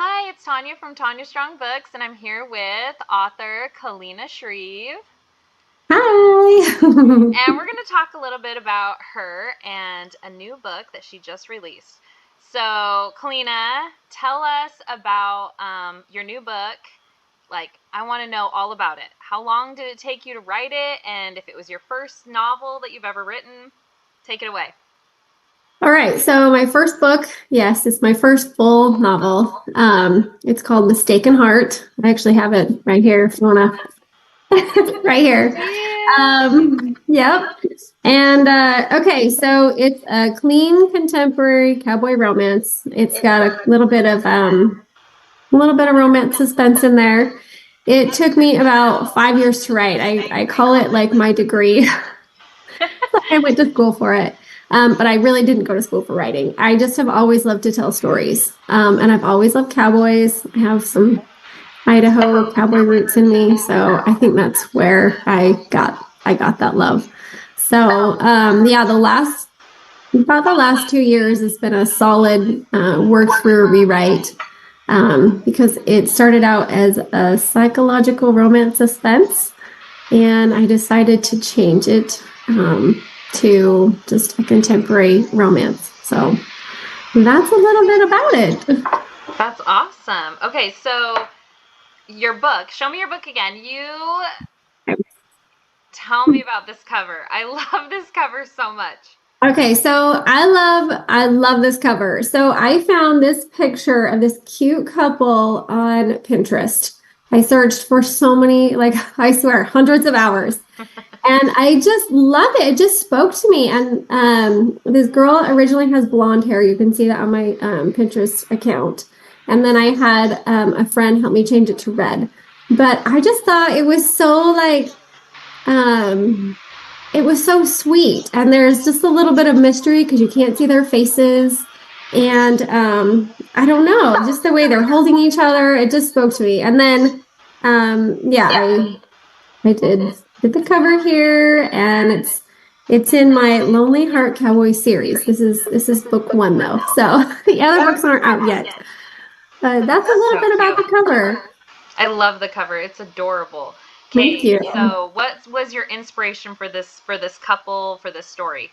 Hi, it's Tanya from Tanya Strong Books, and I'm here with author Kaleena Shreeve. Hi. And we're going to talk a little bit about her and a new book that she just released. So, Kaleena, tell us about your new book. Like, I want to know all about it. How long did it take you to write it? And if it was your first novel that you've ever written, take it away. All right, so my first book, yes, it's my first full novel. It's called Mistaken Heart. I actually have it right here if you want to, right here. Yep. And okay, so it's a clean contemporary cowboy romance. It's got a little bit of romance suspense in there. It took me about 5 years to write. I call it like my degree. I went to school for it. But I really didn't go to school for writing. I just have always loved to tell stories. And I've always loved cowboys. I have some Idaho cowboy roots in me. So I think that's where I got that love. So yeah, about the last 2 years has been a solid work through rewrite. Because it started out as a psychological romance suspense, and I decided to change it to just a contemporary romance. So that's a little bit about it. That's awesome. Okay, so your book. Show me your book again. You tell me about this cover. I love this cover so much. Okay, so I love this cover. So I found this picture of this cute couple on Pinterest. I searched for so many, like I swear, hundreds of hours. And I just love it. It just spoke to me. And this girl originally has blonde hair. You can see that on my Pinterest account. And then I had a friend help me change it to red. But I just thought it was so um, it was so sweet. And there's just a little bit of mystery because you can't see their faces. And I don't know, just the way they're holding each other, it just spoke to me. And then, yeah, I did the cover here, and it's in my Lonely Heart Cowboy series. This is book one though, so the other books aren't out yet. That's a little So bit about cute. the cover. I love the cover. It's adorable. Thank Okay, you. so what was your inspiration for this couple, for this story?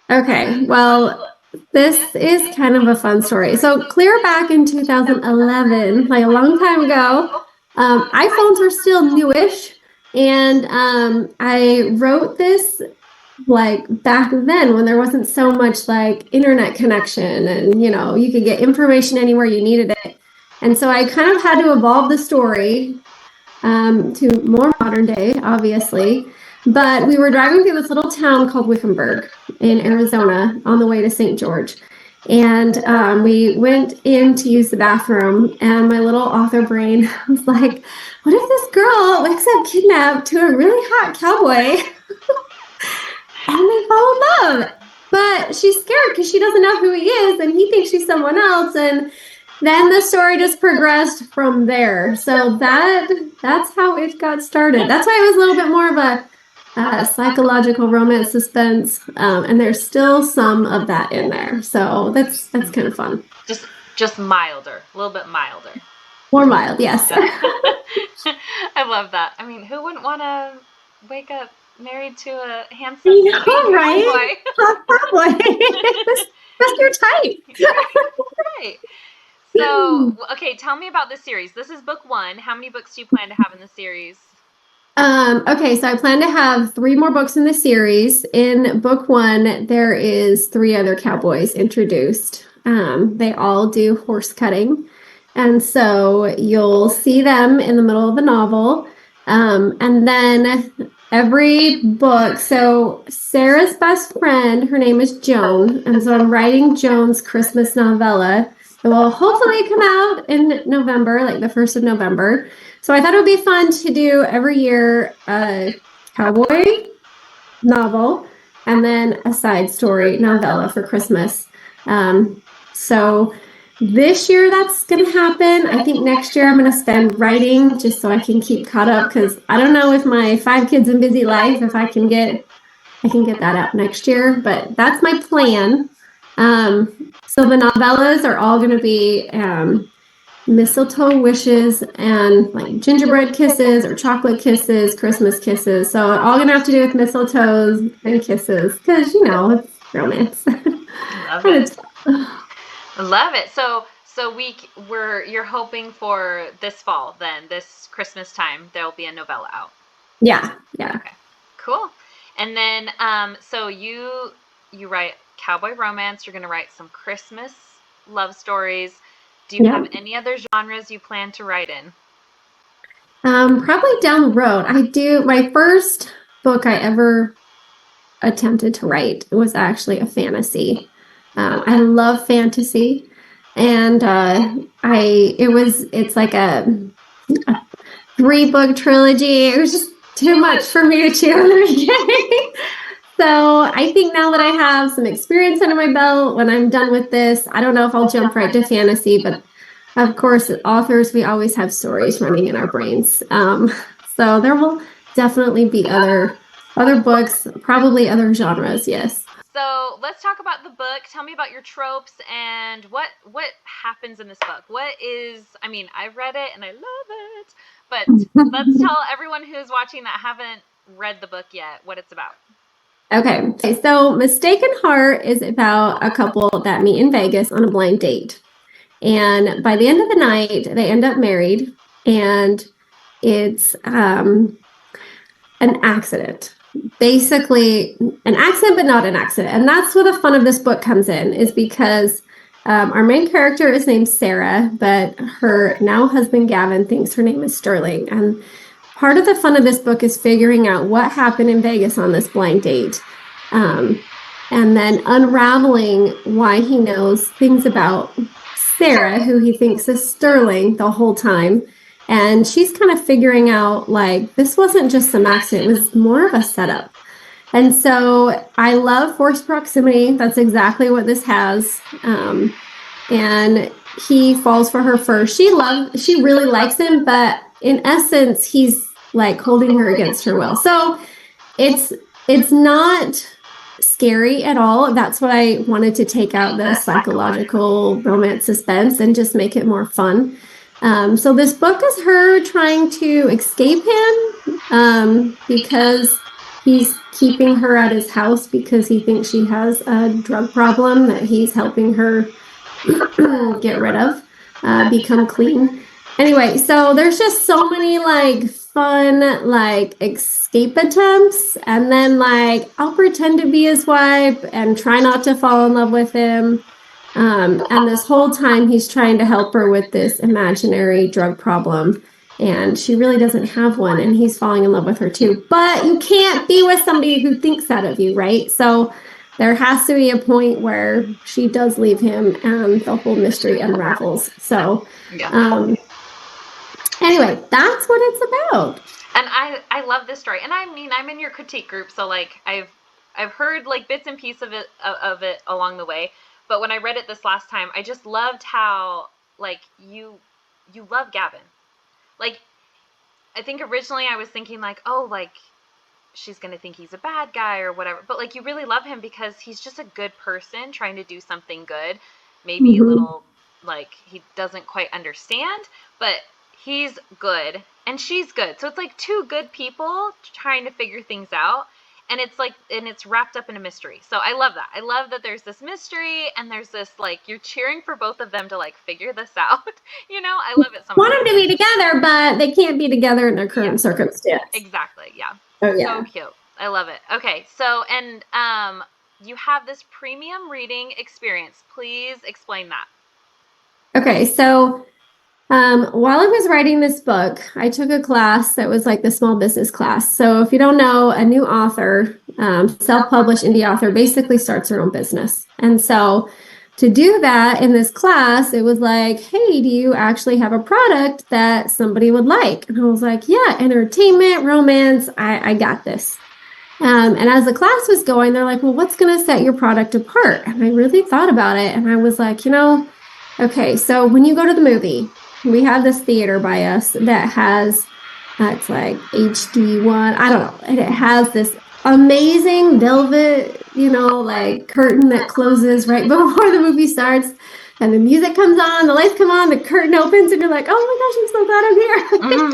Okay, well, this is kind of a fun story. So clear back in 2011, like a long time ago, iPhones were still newish, and I wrote this like back then when there wasn't so much like internet connection, and you could get information anywhere you needed it. And so I kind of had to evolve the story to more modern day, obviously. But we were driving through this little town called Wickenburg in Arizona on the way to St. George. And we went in to use the bathroom, and my little author brain was like, what if this girl wakes up kidnapped to a really hot cowboy and they fall in love? But she's scared because she doesn't know who he is, and he thinks she's someone else. And then the story just progressed from there. So that's how it got started. That's why it was a little bit more of a psychological romance suspense, and there's still some of that in there. So that's kind of fun. Just just milder, a little bit milder. More mild, yes. I love that. I mean, who wouldn't want to wake up married to a handsome, You sweet know, right? cowboy? Probably. That's your type. Right. So, okay, tell me about this series. This is book one. How many books do you plan to have in the series? Okay, so I plan to have three more books in the series. In book one, there is three other cowboys introduced. They all do horse cutting. And so you'll see them in the middle of the novel. And then every book, so Sarah's best friend, her name is Joan. And so I'm writing Joan's Christmas novella. It will hopefully come out in November, like the 1st of November. So I thought it would be fun to do every year a cowboy novel and then a side story novella for Christmas. So this year that's going to happen. I think next year I'm going to spend writing just so I can keep caught up, because I don't know, with my 5 kids and busy life, if I can get that out next year, but that's my plan. So the novellas are all going to be mistletoe wishes and like gingerbread kisses or chocolate kisses, Christmas kisses. So all gonna have to do with mistletoes and kisses because it's romance. Love And it. it's Love it. So you're hoping for this fall then, this Christmas time, there'll be a novella out. yeah, yeah. Okay. Cool. And then so you write cowboy romance, you're going to write some Christmas love stories. Do you have Yeah. any other genres you plan to write in? Probably down the road. I do my first book I ever attempted to write was actually a fantasy. I love fantasy, and it's like a 3 book trilogy. It was just too much for me to chew in the beginning. So I think now that I have some experience under my belt, when I'm done with this, I don't know if I'll jump right to fantasy, but of course, authors, we always have stories running in our brains. So there will definitely be other books, probably other genres. Yes. So let's talk about the book. Tell me about your tropes and what happens in this book. What is, I mean, I've read it and I love it, but let's tell everyone who's watching that haven't read the book yet what it's about. Okay. So Mistaken Heart is about a couple that meet in Vegas on a blind date. And by the end of the night, they end up married, and it's an accident. Basically, an accident, but not an accident. And that's where the fun of this book comes in, is because our main character is named Sarah, but her now husband Gavin thinks her name is Sterling. And part of the fun of this book is figuring out what happened in Vegas on this blind date. And then unraveling why he knows things about Sarah, who he thinks is Sterling the whole time. And she's kind of figuring out like this wasn't just some accident, it was more of a setup. And so I love forced proximity. That's exactly what this has. And he falls for her first. She really likes him, but in essence, he's like holding her against her will. So it's not scary at all. That's what I wanted to take out the psychological romance suspense and just make it more fun. So this book is her trying to escape him because he's keeping her at his house because he thinks she has a drug problem that he's helping her get rid of, become clean. Anyway, so there's just so many like fun like escape attempts, and then like I'll pretend to be his wife and try not to fall in love with him. And this whole time he's trying to help her with this imaginary drug problem, and she really doesn't have one, and he's falling in love with her too. But you can't be with somebody who thinks that of you, right? So there has to be a point where she does leave him and the whole mystery unravels. So anyway, that's what it's about. And I love this story. And I mean, I'm in your critique group, so like I've heard like bits and pieces of it along the way. But when I read it this last time, I just loved how like you love Gavin. Like I think originally I was thinking like, oh, like she's going to think he's a bad guy or whatever. But like you really love him because he's just a good person trying to do something good. Maybe a little like he doesn't quite understand, but he's good and she's good. So it's like two good people trying to figure things out. And it's wrapped up in a mystery. So I love that. I love that there's this mystery and there's this like you're cheering for both of them to like figure this out. I love it so much. Want them to be together, but they can't be together in their current circumstance. Exactly. Yeah. Oh yeah. So cute. I love it. Okay. So and you have this premium reading experience. Please explain that. Okay, so while I was writing this book, I took a class that was like the small business class. So if you don't know, a new author, self-published indie author, basically starts their own business. And so to do that in this class, it was like, hey, do you actually have a product that somebody would like? And I was like, yeah, entertainment, romance, I got this. And as the class was going, they're like, well, what's going to set your product apart? And I really thought about it. And I was like, okay, so when you go to the movie, we have this theater by us that has, it's like HD1, I don't know, and it has this amazing velvet, like curtain that closes right before the movie starts. And the music comes on, the lights come on, the curtain opens, and you're like, oh my gosh, I'm so glad I'm here. Mm.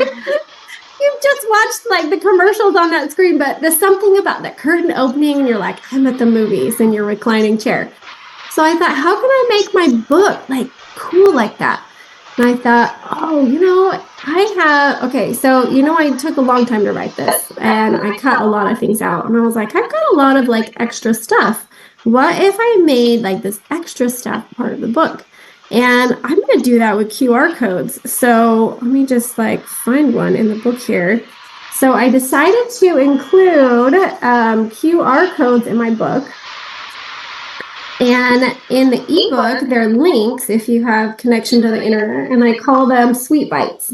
You've just watched like the commercials on that screen, but there's something about that curtain opening, and you're like, I'm at the movies in your reclining chair. So I thought, how can I make my book like cool like that? And I thought, oh, okay, so I took a long time to write this and I cut a lot of things out. And I was like, I've got a lot of like extra stuff. What if I made like this extra stuff part of the book? And I'm going to do that with QR codes. So let me just like find one in the book here. So I decided to include QR codes in my book. And in the ebook, there are links if you have connection to the internet, and I call them sweet bites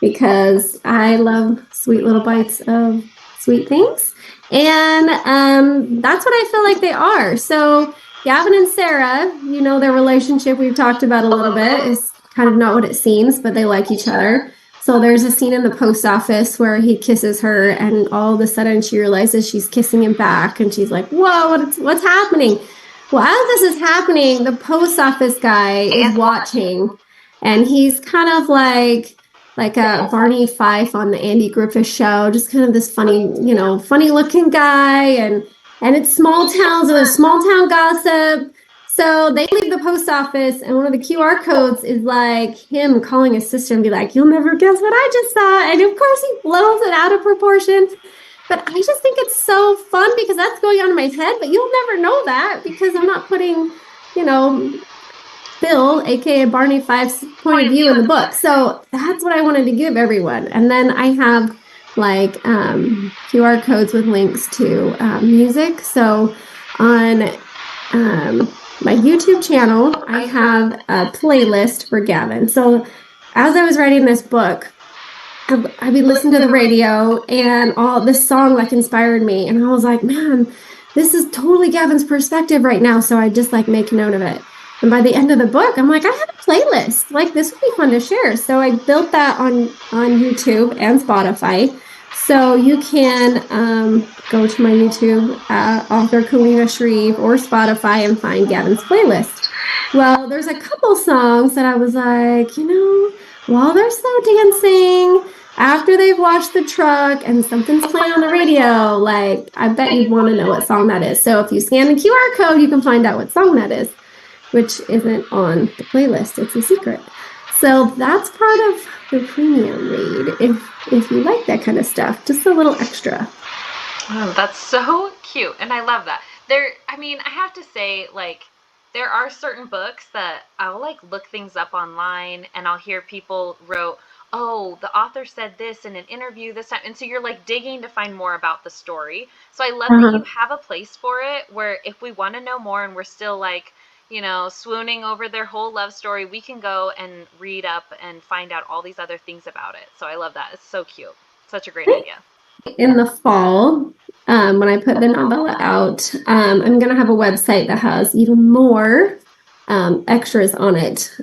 because I love sweet little bites of sweet things. And that's what I feel like they are. So Gavin and Sarah, their relationship we've talked about a little bit is kind of not what it seems, but they like each other. So there's a scene in the post office where he kisses her, and all of a sudden she realizes she's kissing him back, and she's like, whoa, what's happening? Well, as this is happening, the post office guy is watching, and he's kind of like a Barney Fife on the Andy Griffith Show, just kind of this funny, funny looking guy, and it's small town, so there's small town gossip. So they leave the post office, and one of the QR codes is like him calling his sister and be like, "You'll never guess what I just saw," and of course he blows it out of proportion. But I just think it's so fun because that's going on in my head, but you'll never know that because I'm not putting, Phil, aka Barney Fife's point of view in the book. So that's what I wanted to give everyone. And then I have like QR codes with links to music. So on my YouTube channel, I have a playlist for Gavin. So as I was writing this book, I'd be listening to the radio, and all this song like inspired me, and I was like, man, this is totally Gavin's perspective right now. So I just like make a note of it. And by the end of the book, I'm like, I have a playlist. Like this would be fun to share. So I built that on YouTube and Spotify. So you can go to my YouTube, author Kaleena Shreeve, or Spotify and find Gavin's playlist. Well, there's a couple songs that I was like, while they're slow dancing, after they've washed the truck and something's playing on the radio, like I bet you'd want to know what song that is. So if you scan the QR code, you can find out what song that is, which isn't on the playlist. It's a secret. So that's part of the premium read. If you like that kind of stuff, just a little extra. Oh, that's so cute, and I love that. I have to say, like, there are certain books that I'll like look things up online, and I'll hear people wrote, oh, the author said this in an interview this time. And so you're like digging to find more about the story. So I love that you have a place for it where if we want to know more and we're still like, swooning over their whole love story, we can go and read up and find out all these other things about it. So I love that. It's so cute. Such a great idea. In the fall, when I put the novella out, I'm going to have a website that has even more extras on it.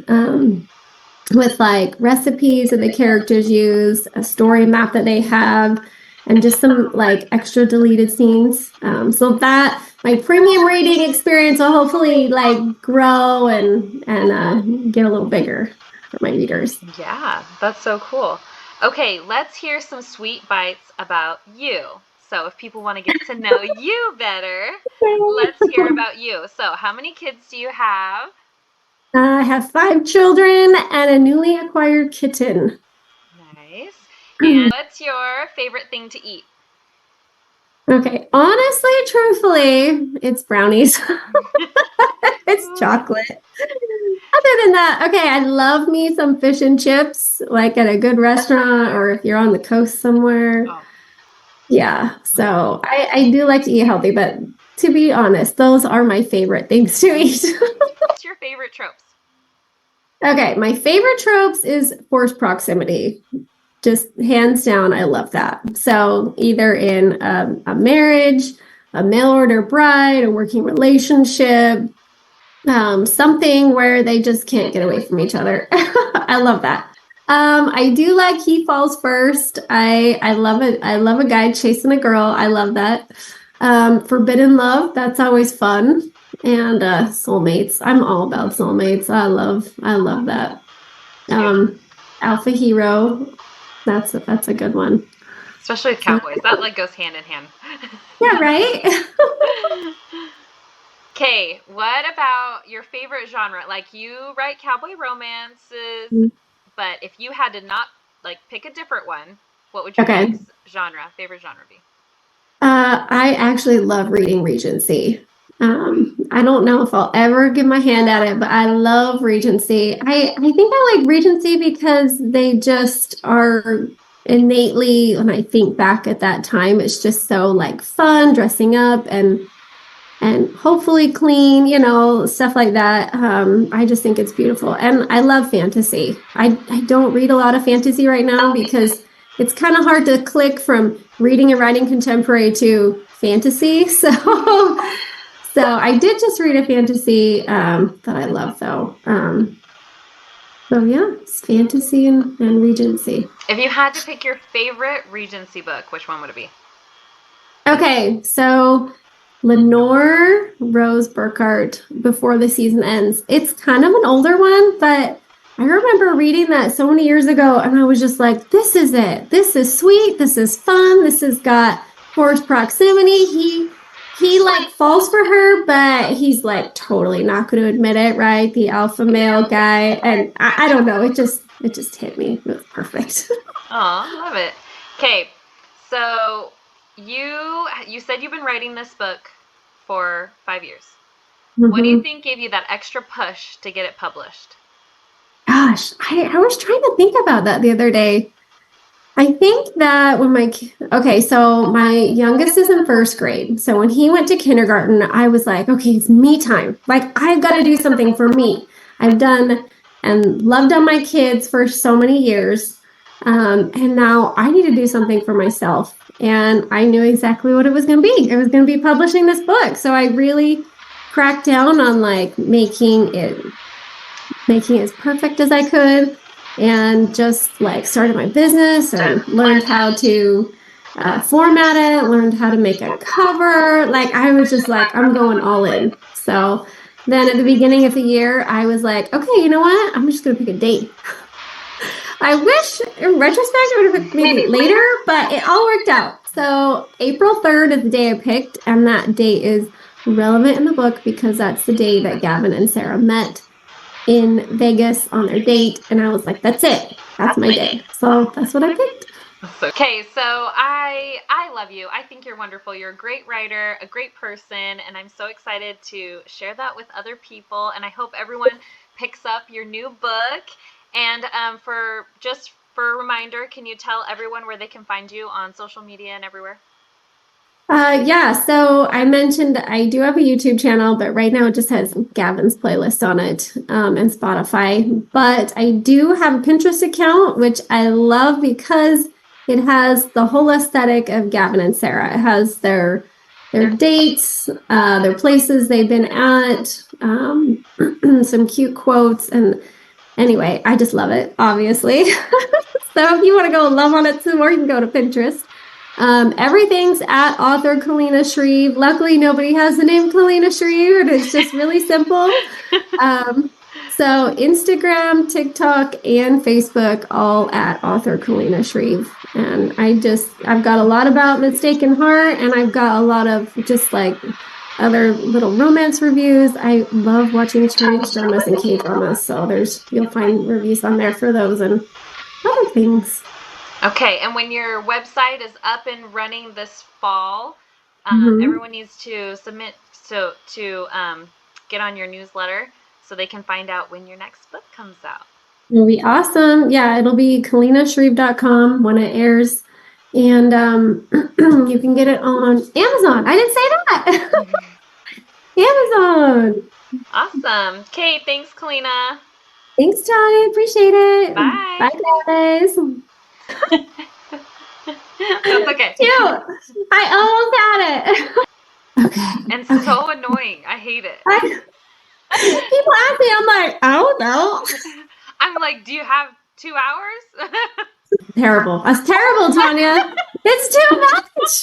With like recipes that the characters use, a story map that they have, and just some like extra deleted scenes. So that my premium reading experience will hopefully like grow and get a little bigger for my readers. Yeah, that's so cool. Okay, let's hear some sweet bites about you. So if people want to get to know you better, let's hear about you. So how many kids do you have? I have 5 children and a newly acquired kitten. Nice. And what's your favorite thing to eat? Okay, honestly, truthfully, it's brownies. It's chocolate. Other than that, okay, I love me some fish and chips, like at a good restaurant or if you're on the coast somewhere. Oh. Yeah, so I do like to eat healthy, but to be honest, those are my favorite things to eat. What's your favorite tropes? Okay, my favorite tropes is forced proximity. Just hands down, I love that. So either in a marriage, a mail order bride, a working relationship, something where they just can't get away from each other. I love that. I do like he falls first. I love it. I love a guy chasing a girl. I love that. Forbidden Love, that's always fun. And Soulmates. I'm all about Soulmates. I love that. Cute. Alpha Hero, that's a good one. Especially with So cowboys. That like goes hand in hand. yeah, right? Okay, what about your favorite genre? Like you write cowboy romances, but if you had to not like pick a different one, what would your Okay. next favorite genre be? I actually love reading Regency. I don't know if I'll ever give my hand at it, but I love Regency. I think I like Regency because they just are innately, when I think back at that time, it's just so like fun dressing up and hopefully clean, stuff like that. I just think it's beautiful. And I love fantasy. I don't read a lot of fantasy right now because it's kind of hard to click from reading and writing contemporary to fantasy. So I did just read a fantasy that I love though. So yeah, it's fantasy and Regency. If you had to pick your favorite Regency book, which one would it be? Okay, so Lenore Rose Burkhart, Before the Season Ends. It's kind of an older one, but I remember reading that so many years ago, and I was just like, this is it. This is sweet. This is fun. This has got forced proximity. He like falls for her, but he's like totally not going to admit it, right? The alpha male guy. And I don't know, it just hit me. It was perfect. Oh, love it. Okay, so you said you've been writing this book for 5 years. What do you Mhm. think gave you that extra push to get it published? Gosh, I was trying to think about that the other day. I think that okay, so my youngest is in first grade. So when he went to kindergarten, I was like, okay, it's me time. Like, I've got to do something for me. I've done and loved on my kids for so many years. And now I need to do something for myself. And I knew exactly what it was going to be. It was going to be publishing this book. So I really cracked down on like making it as perfect as I could, and just like started my business and learned how to format it, learned how to make a cover. Like I was just like, I'm going all in. So then at the beginning of the year, I was like, okay, you know what? I'm just going to pick a date. I wish in retrospect it would have been maybe later, but it all worked out. So April 3rd is the day I picked, and that date is relevant in the book because that's the day that Gavin and Sarah met in Vegas on their date, and I was like, that's it. That's my day. So that's what I picked. Okay, so I love you. I think you're wonderful. You're a great writer, a great person, and I'm so excited to share that with other people. And I hope everyone picks up your new book. And for a reminder, can you tell everyone where they can find you on social media and everywhere? Yeah, so I mentioned I do have a YouTube channel, but right now it just has Gavin's playlist on it, and Spotify. But I do have a Pinterest account, which I love because it has the whole aesthetic of Gavin and Sarah. It has their dates, their places they've been at, some cute quotes, and anyway, I just love it, obviously. So if you want to go love on it some more, you can go to Pinterest. Everything's at author Kaleena Shreeve. Luckily, nobody has the name Kaleena Shreeve, and it's just really simple. So Instagram, TikTok, and Facebook, all at author Kaleena Shreeve. And I've got a lot about Mistaken Heart, and I've got a lot of just like other little romance reviews. I love watching Chinese dramas and K dramas, so you'll find reviews on there for those and other things. Okay, and when your website is up and running this fall, Mm-hmm. everyone needs to submit to get on your newsletter so they can find out when your next book comes out. It'll be awesome. Yeah, it'll be kaleenashreeve.com when it airs. And you can get it on Amazon. I didn't say that. Amazon. Awesome. Okay, thanks, Kaleena. Thanks, Johnny. Appreciate it. Bye. Bye, guys. That's okay. Cute. I almost had it. And Okay. Okay. so annoying. I hate it. People ask me, I'm like, I don't know. I'm like, do you have 2 hours? Terrible. That's terrible, Tanya. It's too much.